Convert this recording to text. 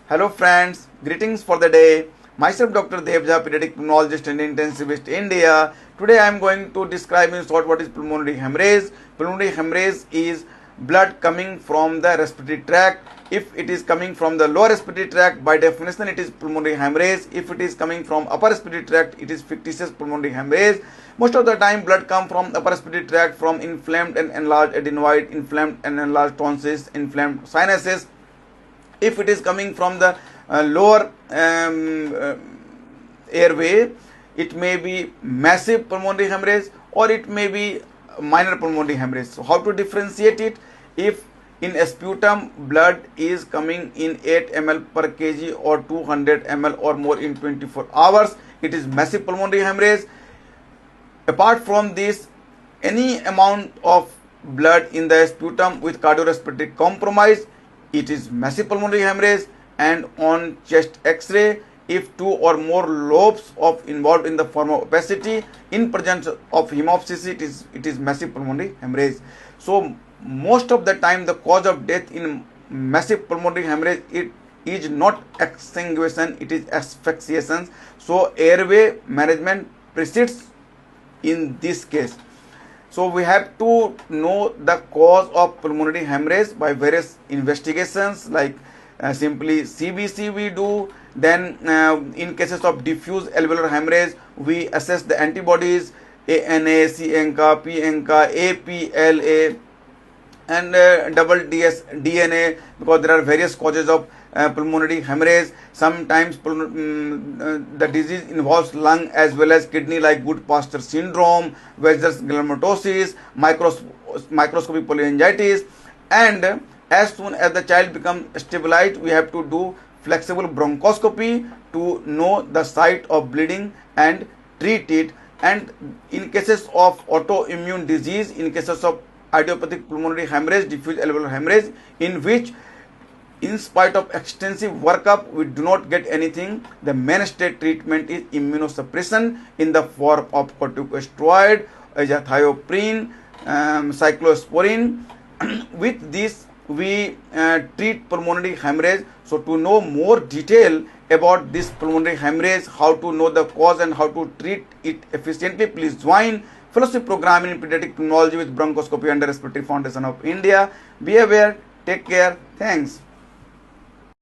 Hello friends, greetings for the day. Myself Dr. Devja, pediatric pulmonologist and intensivist India. Today I am going to describe in short what is pulmonary hemorrhage. Pulmonary hemorrhage is blood coming from the respiratory tract. If it is coming from the lower respiratory tract, by definition it is pulmonary hemorrhage. If it is coming from upper respiratory tract, it is fictitious pulmonary hemorrhage. Most of the time blood comes from upper respiratory tract from inflamed and enlarged adenoid, inflamed and enlarged tonsils, inflamed sinuses. If it is coming from the lower airway, it may be massive pulmonary hemorrhage or it may be minor pulmonary hemorrhage. So how to differentiate it? If in sputum blood is coming in 8 ml per kg or 200 ml or more in 24 hours, it is massive pulmonary hemorrhage. Apart from this, any amount of blood in the sputum with cardiorespiratory compromise, it is massive pulmonary hemorrhage. And on chest x-ray, if 2 or more lobes of involved in the form of opacity in presence of hemoptysis, it is massive pulmonary hemorrhage. So most of the time the cause of death in massive pulmonary hemorrhage, it is not exsanguination, it is asphyxiation. So airway management precedes in this case. So we have to know the cause of pulmonary hemorrhage by various investigations, like simply CBC we do. Then in cases of diffuse alveolar hemorrhage, we assess the antibodies ANA, C-ANCA, P-ANCA, APLA and double DNA, because there are various causes of pulmonary hemorrhage. Sometimes the disease involves lung as well as kidney, like Goodpasture syndrome, Weisser's granulomatosis, microscopic polyangiitis. And as soon as the child becomes stabilized, we have to do flexible bronchoscopy to know the site of bleeding and treat it. And in cases of autoimmune disease, in cases of idiopathic pulmonary hemorrhage, diffuse alveolar hemorrhage, in which in spite of extensive workup we do not get anything, the mainstay treatment is immunosuppression in the form of corticosteroid, azathioprine, cyclosporin. With this we treat pulmonary hemorrhage. So to know more detail about this pulmonary hemorrhage, how to know the cause and how to treat it efficiently, please join fellowship program in pediatric pulmonology with bronchoscopy under Respiratory Foundation of India. Be aware, take care, thanks.